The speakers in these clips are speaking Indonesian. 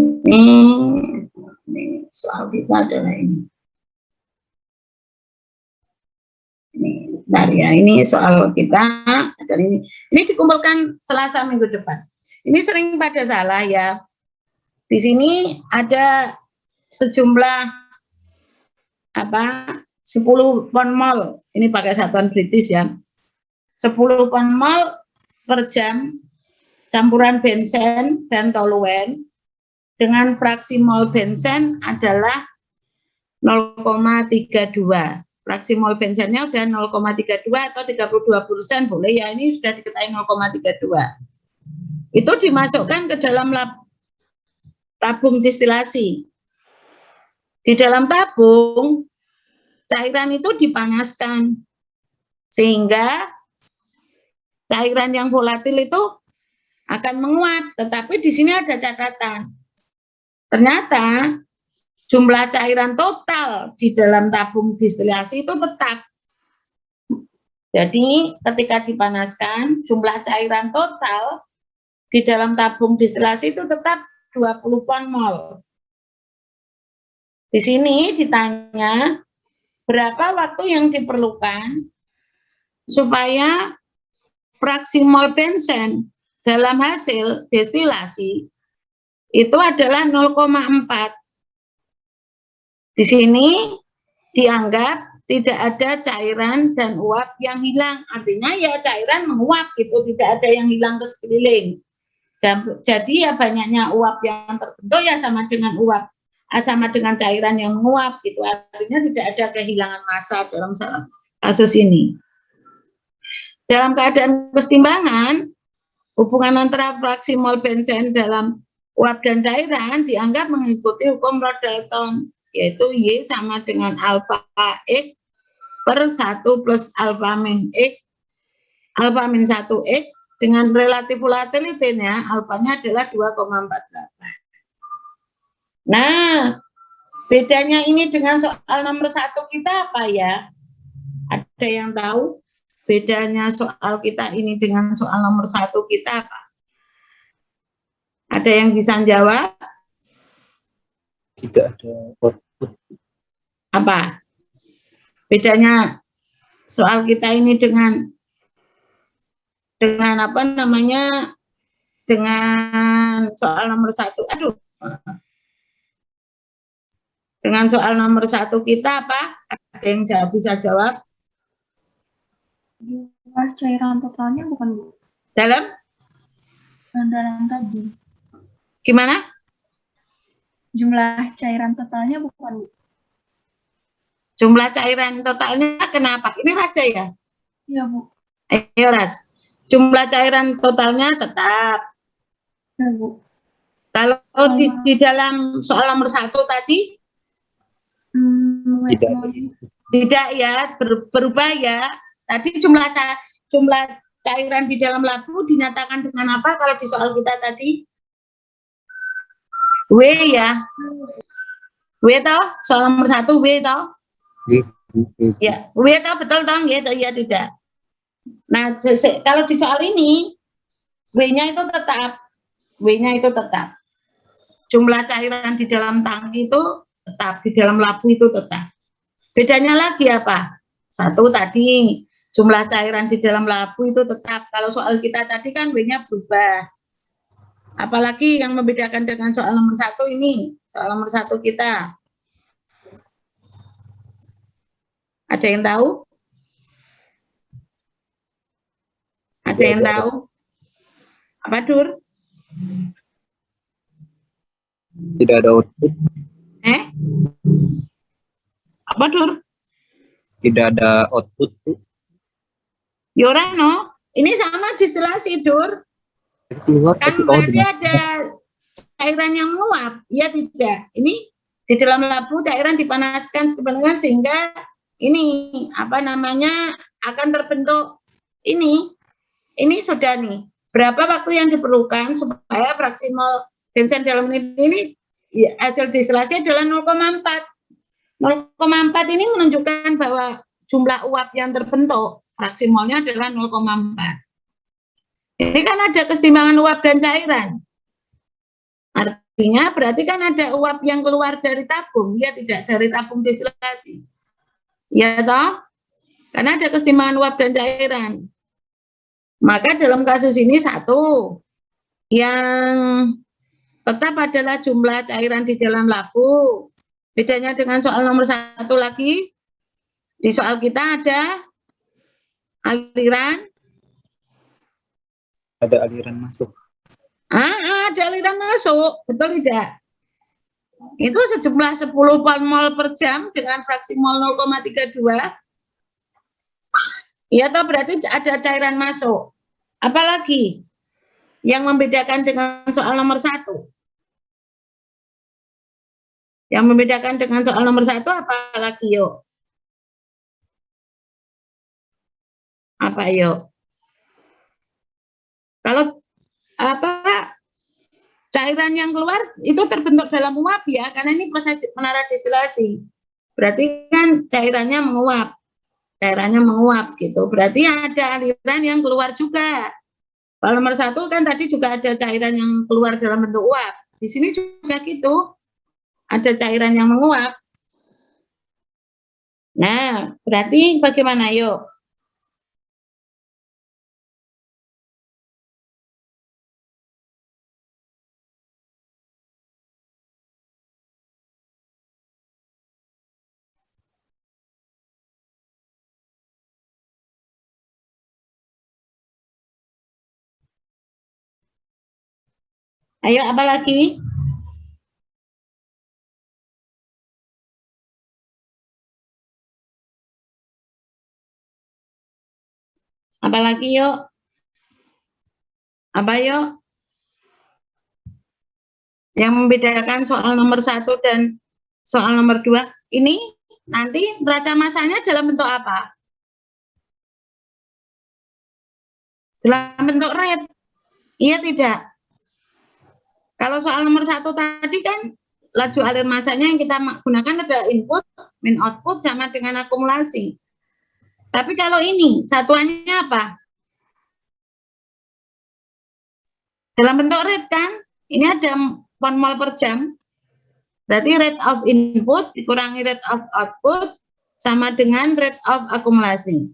Ini soal kita adalah ini. Bentar ya, ini soal kita adalah ini. Ini dikumpulkan Selasa minggu depan. Ini sering pada salah ya. Di sini ada sejumlah 10 pon mol. Ini pakai satuan British ya. 10 pon mol per jam campuran benzen dan toluen dengan fraksi mol benzen adalah 0,32. Fraksi mol benzennya udah 0,32 atau 32% boleh ya, ini sudah diketahui 0,32. Itu dimasukkan ke dalam tabung distilasi. Di dalam tabung cairan itu dipanaskan sehingga cairan yang volatil itu akan menguap. Tetapi di sini ada catatan. Ternyata jumlah cairan total di dalam tabung distilasi itu tetap. Jadi ketika dipanaskan, jumlah cairan total di dalam tabung distilasi itu tetap 20 pon mol. Di sini ditanya berapa waktu yang diperlukan supaya fraksi mol benzen dalam hasil destilasi itu adalah 0,4. Di sini dianggap tidak ada cairan dan uap yang hilang. Artinya ya cairan menguap gitu, tidak ada yang hilang ke sekeliling. Jadi ya banyaknya uap yang terbentuk ya sama dengan uap, sama dengan cairan yang menguap gitu. Artinya tidak ada kehilangan massa dalam kasus ini. Dalam keadaan kesetimbangan, hubungan antara fraksi mol benzen dalam uap dan cairan dianggap mengikuti hukum Roth-Dalton, yaitu Y sama dengan alfa X per 1 plus alfa min X, alfa min 1 X, dengan relatif volatility-nya, alfanya adalah 2,48. Nah, bedanya ini dengan soal nomor 1 kita apa ya? Ada yang tahu bedanya soal kita ini dengan soal nomor 1 kita apa? Ada yang bisa jawab? Tidak ada output. Apa bedanya soal kita ini dengan apa namanya, dengan soal nomor 1? Aduh, dengan soal nomor 1 kita apa? Ada yang bisa jawab? Jumlah cairan totalnya bukan, Bu? Dalam tadi. Gimana? Jumlah cairan totalnya bukan, Bu? Jumlah cairan totalnya kenapa? Ini Ras ya? Iya, Bu. Ayo Ras. Jumlah cairan totalnya tetap. Ya, Bu. Kalau di dalam soal nomor 1 tadi? Tidak ya, berubah ya. Tadi jumlah cairan di dalam labu dinyatakan dengan apa kalau di soal kita tadi? W ya. W toh, soal nomor 1 W toh? Ya, W toh betul toh? Ya tidak. Nah, kalau di soal ini W-nya itu tetap. W-nya itu tetap. Jumlah cairan di dalam tangki itu tetap, di dalam labu itu tetap. Bedanya lagi apa? 1 tadi jumlah cairan di dalam labu itu tetap. Kalau soal kita tadi kan W-nya berubah. Apalagi yang membedakan dengan soal nomor 1 ini, soal nomor 1 kita. Ada yang tahu? Ada yang tahu? Apa, Dur? Tidak ada output. Apa, Dur? Tidak ada output, Bu. Yorano, ini sama distilasi, Dur. Kan berarti ada cairan yang menguap. Ya tidak. Ini di dalam labu cairan dipanaskan sebenarnya sehingga ini apa namanya akan terbentuk ini sudah nih. Berapa waktu yang diperlukan supaya fraksi mol benzen dalam ini ya, hasil distilasi adalah 0,4. 0,4 ini menunjukkan bahwa jumlah uap yang terbentuk fraksi molnya adalah 0,4. Ini kan ada kesetimbangan uap dan cairan. Artinya berarti kan ada uap yang keluar dari tabung, ya tidak dari tabung destilasi. Ya toh? Karena ada kesetimbangan uap dan cairan. Maka dalam kasus ini satu, yang tetap adalah jumlah cairan di dalam labu. Bedanya dengan soal nomor 1 lagi, di soal kita ada aliran. Ada aliran masuk. Ada aliran masuk, betul tidak? Itu sejumlah 10 mol per jam dengan fraksi mol 0,32. Ya toh berarti ada cairan masuk. Apalagi yang membedakan dengan soal nomor 1? Yang membedakan dengan soal nomor 1 apalagi yuk? Apa yuk? Kalau apa cairan yang keluar itu terbentuk dalam uap ya, karena ini proses menara destilasi. Berarti kan cairannya menguap gitu. Berarti ada aliran yang keluar juga. Kalau nomor 1 kan tadi juga ada cairan yang keluar dalam bentuk uap. Di sini juga gitu, ada cairan yang menguap. Nah, berarti bagaimana yuk? Ayo apa lagi? Apa lagi yuk? Apa yuk? Yang membedakan soal nomor 1 dan soal nomor 2. Ini nanti neraca masanya dalam bentuk apa? Dalam bentuk rate. Iya tidak? Kalau soal nomor 1 tadi kan laju alir masanya yang kita gunakan adalah input min output sama dengan akumulasi. Tapi kalau ini satuannya apa? Dalam bentuk rate kan? Ini ada pound mol per jam. Berarti rate of input dikurangi rate of output sama dengan rate of akumulasi.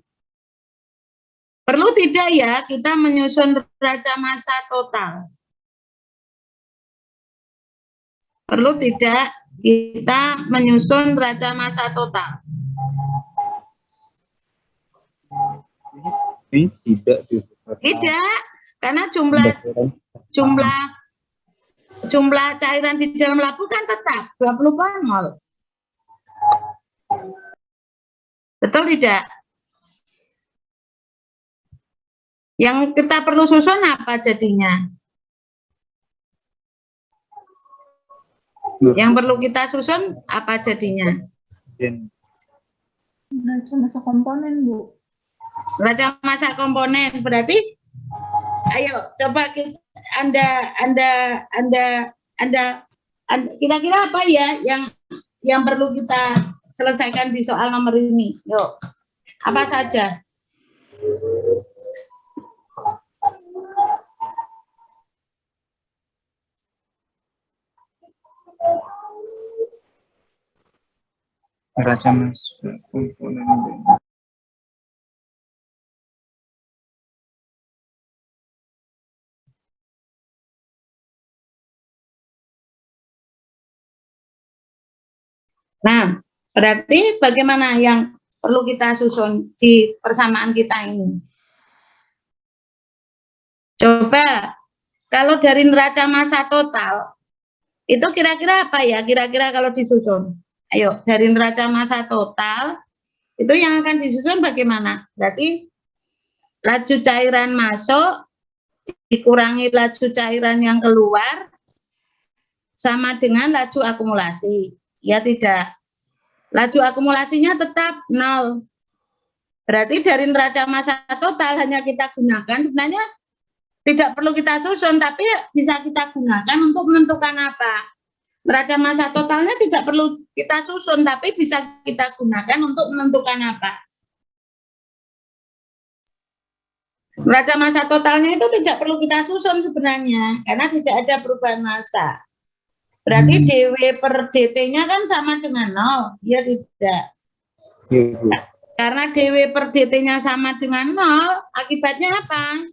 Perlu tidak ya kita menyusun neraca massa total? Perlu tidak kita menyusun neraca massa total? Ini tidak. Tidak, karena jumlah cairan di dalam labu kan tetap 20 pound mol. Betul tidak? Yang kita perlu susun apa jadinya? Yang perlu kita susun apa jadinya? Neraca massa komponen, Bu. Neraca massa komponen berarti, ayo coba kita, Anda kira-kira apa ya yang perlu kita selesaikan di soal nomor ini? Yuk, apa saja? Neraca massa komponen. Nah, berarti bagaimana yang perlu kita susun di persamaan kita ini? Coba, kalau dari neraca massa total, itu kira-kira apa ya? Kira-kira kalau disusun. Ayo, dari neraca massa total, itu yang akan disusun bagaimana? Berarti laju cairan masuk, dikurangi laju cairan yang keluar, sama dengan laju akumulasi. Ya tidak. Laju akumulasinya tetap 0. Berarti dari neraca massa total hanya kita gunakan, sebenarnya tidak perlu kita susun, tapi bisa kita gunakan untuk menentukan apa? Neraca massa totalnya tidak perlu kita susun, tapi bisa kita gunakan untuk menentukan apa? Neraca massa totalnya itu tidak perlu kita susun sebenarnya, karena tidak ada perubahan massa. Berarti DW per DT-nya kan sama dengan 0, ya tidak? Iya, Bu. Karena DW per DT-nya sama dengan 0, akibatnya apa?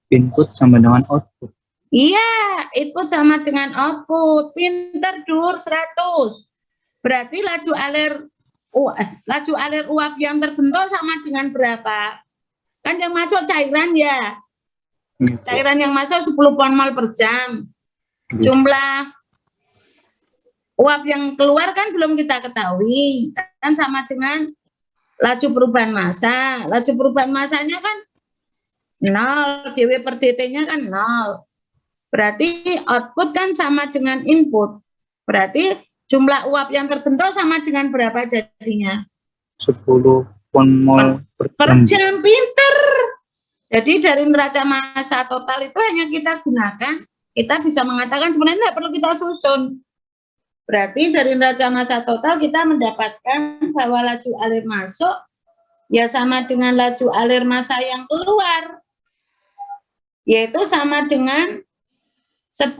Input sama dengan output. Iya, input sama dengan output. Pinter, Dur, 100. Berarti laju alir uap yang terbentuk sama dengan berapa? Kan yang masuk cairan ya. Iya, Bu. Cairan yang masuk 10 mol per jam. Iya. Jumlah uap yang keluar kan belum kita ketahui. Kan sama dengan laju perubahan massa. Laju perubahan massanya kan 0, dW per dt-nya kan 0. Berarti output kan sama dengan input. Berarti jumlah uap yang terbentuk sama dengan berapa jadinya? 10 mol Per jam, pinter. Jadi dari neraca massa total itu hanya kita gunakan, kita bisa mengatakan sebenarnya tidak perlu kita susun. Berarti dari neraca massa total kita mendapatkan bahwa laju alir masuk ya sama dengan laju alir massa yang keluar. Yaitu sama dengan 10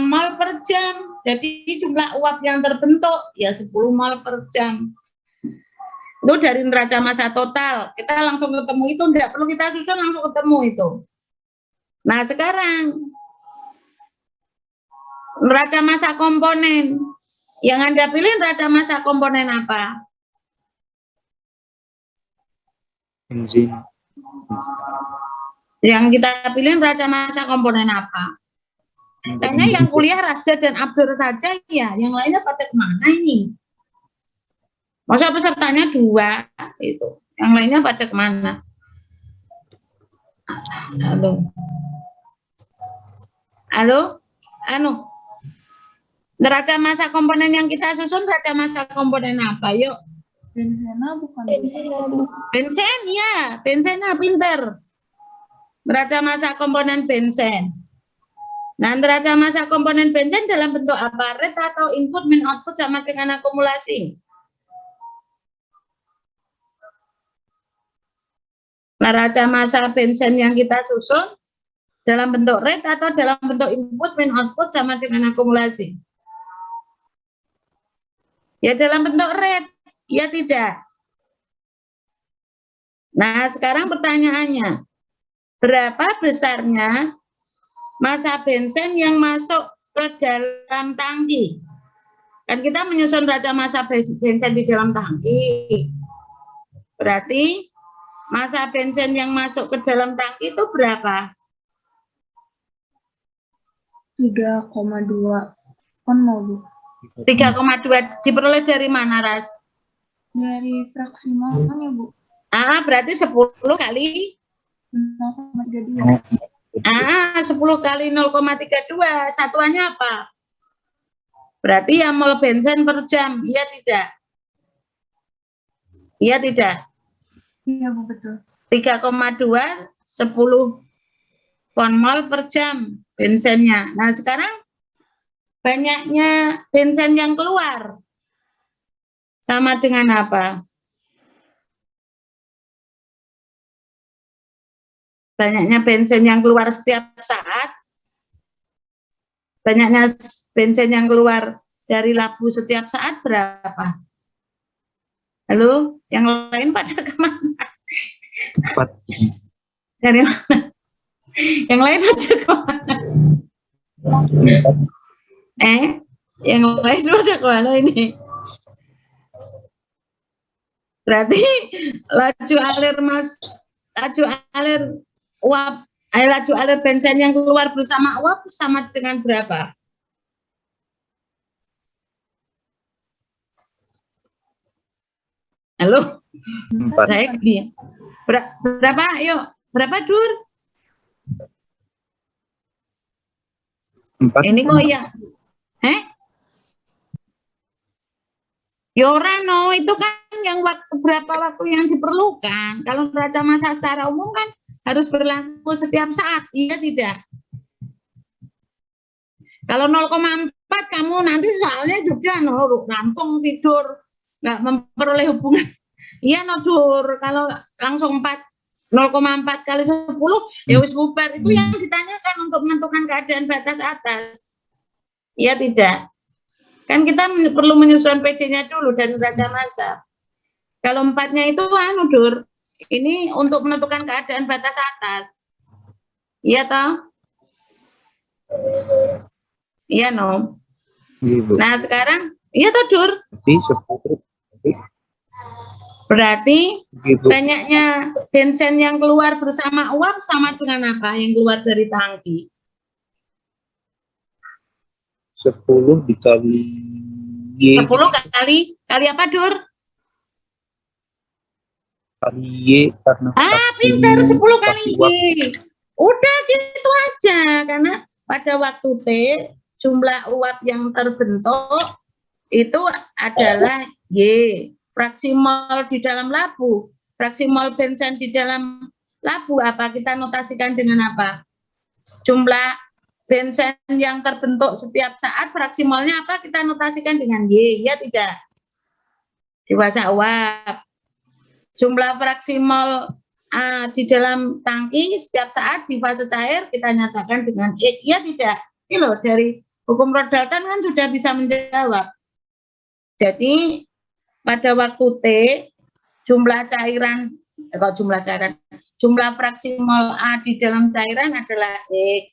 mol per jam. Jadi jumlah uap yang terbentuk ya 10 mol per jam. Itu dari neraca massa total. Kita langsung ketemu itu, tidak perlu kita susun, langsung ketemu itu. Nah sekarang neraca massa komponen. Yang Anda pilih neraca massa komponen apa? Benzin. Yang kita pilih neraca massa komponen apa? Kayaknya yang kuliah Rasda dan Abdur saja ya, yang lainnya pada kemana ini? Masa pesertanya 2 itu, yang lainnya pada kemana? Halo, neraca massa komponen yang kita susun neraca massa komponen apa? Yuk. Benzena bukan Bensen ya, bensena pinter. Neraca massa komponen bensen. Nah, neraca massa komponen bensen dalam bentuk apa? Rate atau input min output sama dengan akumulasi? Neraca massa bensen yang kita susun dalam bentuk rate atau dalam bentuk input min output sama dengan akumulasi? Ya dalam bentuk rate, ya tidak. Nah, sekarang pertanyaannya, berapa besarnya massa bensen yang masuk ke dalam tangki? Kan kita menyusun neraca massa bensen di dalam tangki. Berarti massa bensen yang masuk ke dalam tangki itu berapa? 3,2 mol, Bu. 3,2 diperoleh dari mana, Ras? Dari fraksi molnya, Bu. Berarti 10 kali 0,32. 10 kali 0,32. Satuannya apa? Berarti ya mol bensen per jam. Iya tidak? Iya tidak? Iya, Bu, betul. 3,2 10 mol per jam bensennya. Nah, sekarang banyaknya bensen yang keluar sama dengan apa? Banyaknya bensen yang keluar setiap saat, banyaknya bensen yang keluar dari labu setiap saat berapa? Halo, yang lain pada kemana? 4. Dari mana? Yang lain pada kemana? Yang lain pada kemana ini? Berarti laju alir bensen yang keluar bersama uap sama dengan berapa? Halo? 4. Baik dia. Berapa? Yuk, berapa, Dur? 4. Ini kok ya? Yorano itu kan yang berapa waktu yang diperlukan. Kalau neraca massa secara umum kan harus berlaku setiap saat, iya tidak? Kalau 0,4 kamu nanti soalnya juga rampung tidur, nggak memperoleh hubungan. Iya Dur, kalau langsung 0,4 kali 10 ya wis bubar. Itu yang ditanyakan untuk menentukan keadaan batas atas. Iya tidak? Kan kita perlu menyusun PD-nya dulu dan neraca massa. Kalau 4-nya itu Dur, ini untuk menentukan keadaan batas atas. Iya toh? Iya no. Iya, Bu. Nah sekarang, iya toh Dur. Jadi 10. Berarti Gitu. banyaknya bensin yang keluar bersama uap sama dengan apa yang keluar dari tangki? 10 dikali Y. 10 kali apa Dur? Kali Y karena Pintar, 10 kali fraksi Y. uap. Udah gitu aja, karena pada waktu T jumlah uap yang terbentuk itu adalah Y. Fraksi mol di dalam labu, fraksi mol bensin di dalam labu apa kita notasikan dengan apa? Jumlah bensin yang terbentuk setiap saat, fraksi molnya apa kita notasikan dengan Y, ya tidak? Di fasa uap. Jumlah fraksi mol di dalam tangki setiap saat di fase cair kita nyatakan dengan X, ya tidak? Ini loh, dari hukum Rodalton kan sudah bisa menjawab. Jadi pada waktu T jumlah cairan, jumlah fraksi mol A di dalam cairan adalah X.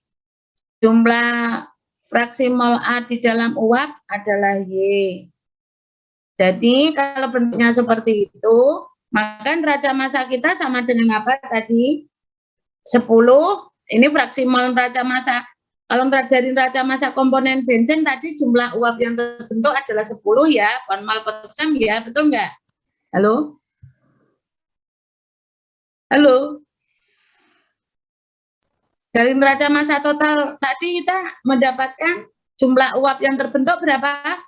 Jumlah fraksi mol A di dalam uap adalah Y. Jadi kalau bentuknya seperti itu, maka neraca massa kita sama dengan apa tadi? 10, ini fraksi mol neraca massa. Kalau dari neraca massa komponen bensin tadi jumlah uap yang terbentuk adalah 10 ya, kon mol per jam ya, betul nggak? Halo? Halo? Dari neraca massa total tadi kita mendapatkan jumlah uap yang terbentuk berapa?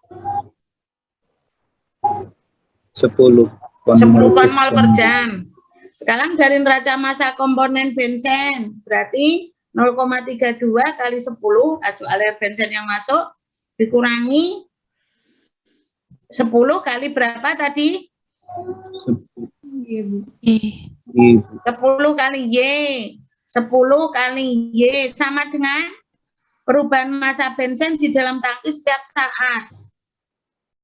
10 kon mol per jam. Sekarang dari neraca massa komponen bensin berarti 0,32 kali 10 laju alir bensin yang masuk dikurangi 10 kali berapa tadi? 10 kali Y. 10 kali Y sama dengan perubahan massa bensin di dalam tangki setiap saat.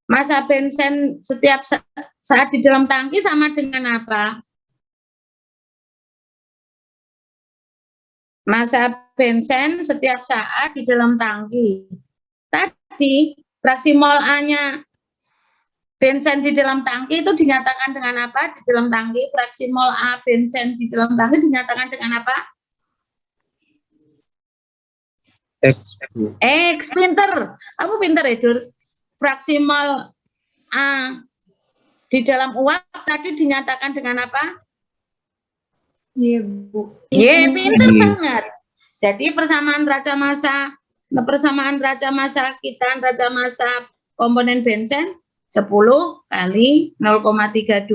Massa bensin setiap saat di dalam tangki sama dengan apa? Massa bensin setiap saat di dalam tangki. Tadi fraksi mol A-nya bensin di dalam tangki itu dinyatakan dengan apa? Di dalam tangki fraksi mol A bensin di dalam tangki dinyatakan dengan apa? X. Pinter. Kamu pinter ya, Dur? Fraksi mol A di dalam uap tadi dinyatakan dengan apa? Iya, Bu. Iya, pinter banget. Jadi persamaan neraca massa kita, neraca massa komponen bensin 10 kali 0,32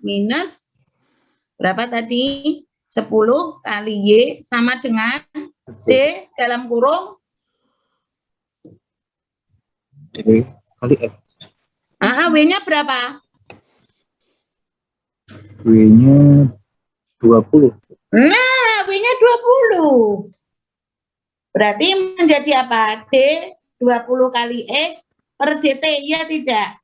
minus berapa tadi? 10 kali Y sama dengan D dalam kurung D kali F. W-nya berapa? W-nya 20. Nah, W-nya 20. Berarti menjadi apa? D 20 kali X per DT, ya tidak?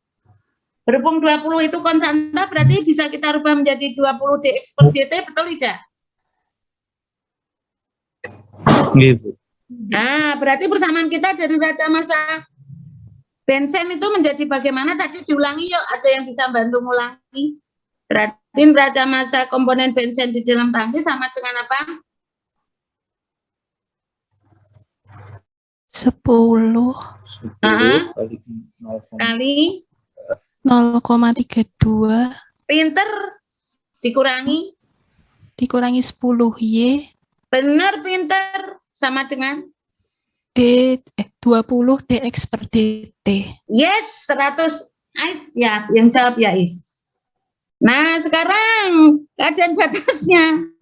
Berhubung 20 itu konstanta, berarti bisa kita rubah menjadi 20 dx per dt, betul tidak? Gitu. Nah, berarti persamaan kita dari neraca massa bensin itu menjadi bagaimana? Tadi diulangi yuk, ada yang bisa bantu ngulangi. Berarti neraca massa komponen bensin di dalam tangki sama dengan apa? 10 kali 0,32 pinter dikurangi 10 Y benar pinter sama dengan 20 dx per dt. Yes, 100. Ais ya, yang jawab ya Is. Nah, sekarang keadaan batasnya.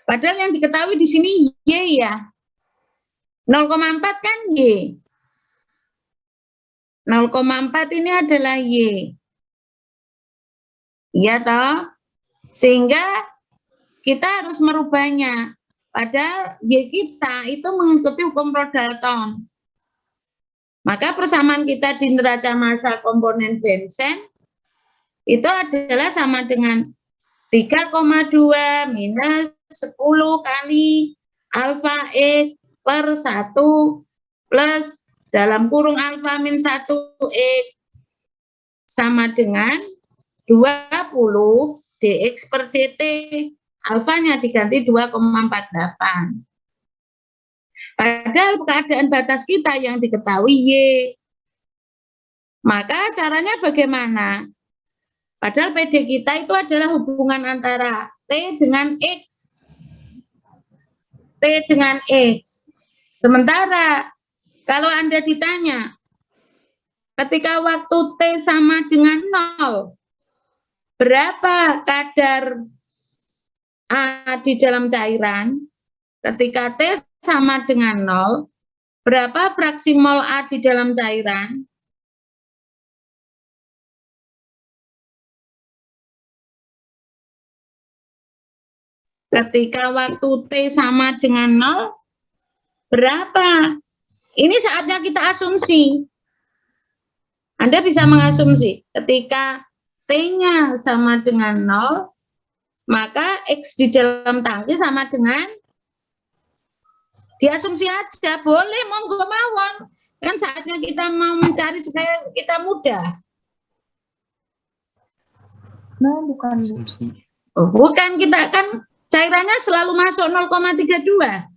Padahal yang diketahui di sini Y ya. 0,4 kan Y. 0,4 ini adalah Y. Ya toh? Sehingga kita harus merubahnya. Padahal Y kita itu mengikuti hukum Rodalton. Maka persamaan kita di neraca massa komponen benzen itu adalah sama dengan 3,2 minus 10 kali alfa X per 1 plus dalam kurung alfa min 1 X sama dengan 20 dx per dt. Alfanya diganti 2,48. Padahal keadaan batas kita yang diketahui Y. Maka caranya bagaimana? Padahal PD kita itu adalah hubungan antara T dengan X. T dengan X. Sementara kalau Anda ditanya, ketika waktu T sama dengan 0, berapa kadar A di dalam cairan? Ketika T sama dengan 0, berapa fraksi mol A di dalam cairan? Ketika waktu T sama dengan 0, berapa? Ini saatnya kita asumsi. Anda bisa mengasumsi ketika T-nya sama dengan 0, maka X di dalam tangki sama dengan, diasumsi aja, boleh, monggo mawon. Kan saatnya kita mau mencari supaya kita mudah. No, bukan Bu. Oh, bukan, kita kan cairannya selalu masuk 0,32.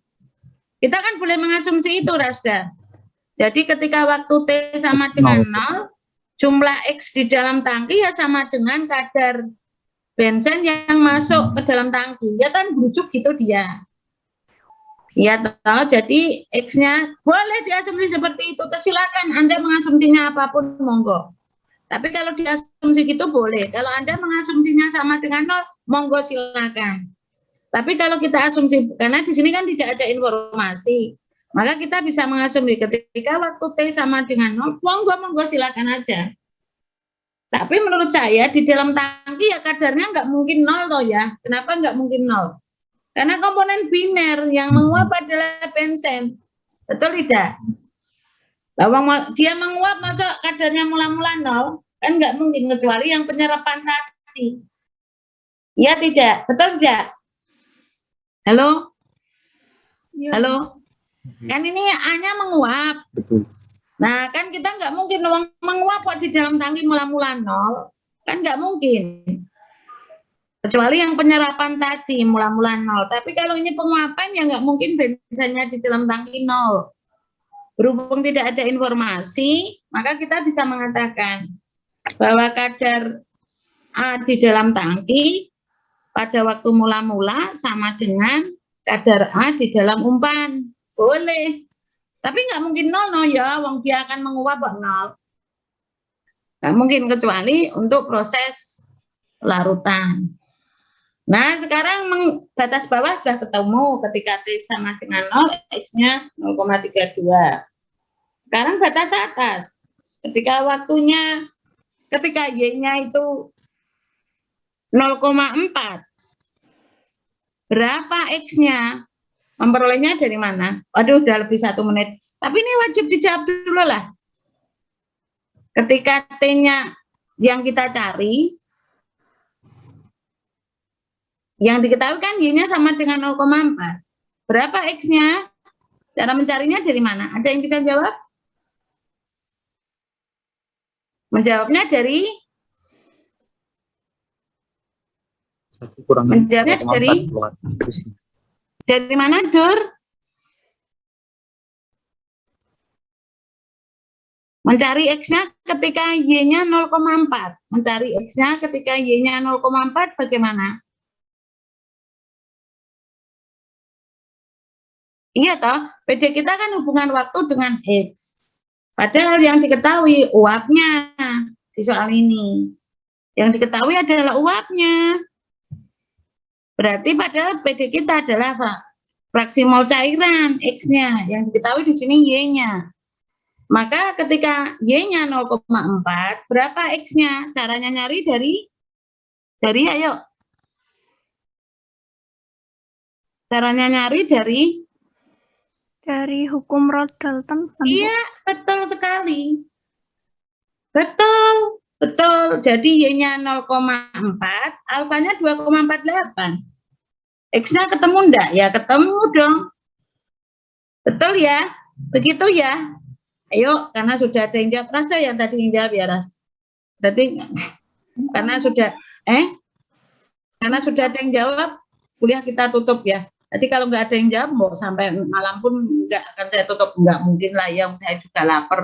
Kita kan boleh mengasumsi itu, Rasda. Jadi ketika waktu T sama dengan 0, jumlah X di dalam tangki ya sama dengan kadar benzen yang masuk ke dalam tangki. Ya kan berujuk gitu dia. Ya toh, jadi X-nya boleh diasumsi seperti itu. Silakan Anda mengasumsinya apapun, monggo. Tapi kalau diasumsi gitu boleh. Kalau Anda mengasumsinya sama dengan 0, monggo silakan. Tapi kalau kita asumsi, karena di sini kan tidak ada informasi, maka kita bisa mengasumsi ketika waktu T sama dengan 0, monggo silakan aja. Tapi menurut saya di dalam tangki ya kadarnya nggak mungkin 0 toh ya. Kenapa nggak mungkin 0? Karena komponen biner yang menguap adalah benzen. Betul tidak? Dia menguap masa kadarnya mula-mula 0? Kan nggak mungkin, kecuali yang penyerapan tadi. Ya tidak? Betul tidak? Halo? Ya. Halo? Kan ini A-nya menguap. Betul. Nah, kan kita nggak mungkin menguap kok di dalam tangki mula-mula 0. Kan nggak mungkin. Kecuali yang penyerapan tadi mula-mula 0. Tapi kalau ini penguapan ya nggak mungkin benzennya di dalam tangki 0. Berhubung tidak ada informasi, maka kita bisa mengatakan bahwa kadar A di dalam tangki pada waktu mula-mula sama dengan kadar A di dalam umpan. Boleh. Tapi nggak mungkin 0, no ya, wong dia akan menguap kok 0. Nggak mungkin, kecuali untuk proses larutan. Nah, sekarang batas bawah sudah ketemu ketika T sama dengan 0, X-nya 0,32. Sekarang batas atas. Ketika waktunya, ketika Y-nya itu 0,4. Berapa X-nya? Memperolehnya dari mana? Waduh, udah lebih 1 menit. Tapi ini wajib dijawab dulu lah. Ketika T-nya yang kita cari, yang diketahui kan Y-nya sama dengan 0,4. Berapa X-nya? Cara mencarinya dari mana? Ada yang bisa jawab? Menjawabnya dari? Menjawabnya dari mana, Dur? Mencari X-nya ketika Y-nya 0,4. Mencari X-nya ketika Y-nya 0,4 bagaimana? Iya toh, PD kita kan hubungan waktu dengan X. Padahal yang diketahui uapnya di soal ini. Yang diketahui adalah uapnya. Berarti padahal PD kita adalah fraksi mol cairan X-nya. Yang diketahui di sini Y-nya. Maka ketika Y-nya 0,4, berapa X-nya? Caranya nyari dari ayo. Caranya nyari dari Dari hukum Roth-Dalton. kan, Bu? Iya, betul sekali. Betul, betul. Jadi Y-nya 0,4, alfanya 2,48. X-nya ketemu enggak? Ya ketemu dong. Betul ya? Begitu ya? Ayo, karena sudah ada yang jawab. Rasa yang tadi yang jawab ya, Ras. Berarti karena sudah ada yang jawab, kuliah kita tutup ya. Jadi kalau nggak ada yang jawab, mau sampai malam pun nggak akan saya tutup. Nggak mungkin lah ya, saya juga lapar.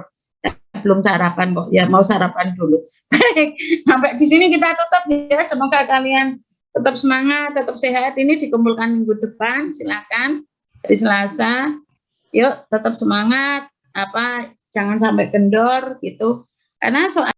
Belum sarapan kok, ya mau sarapan dulu. Baik, sampai di sini kita tutup ya. Semoga kalian tetap semangat, tetap sehat. Ini dikumpulkan minggu depan, silakan hari Selasa. Yuk, tetap semangat. Jangan sampai kendor gitu. Karena soal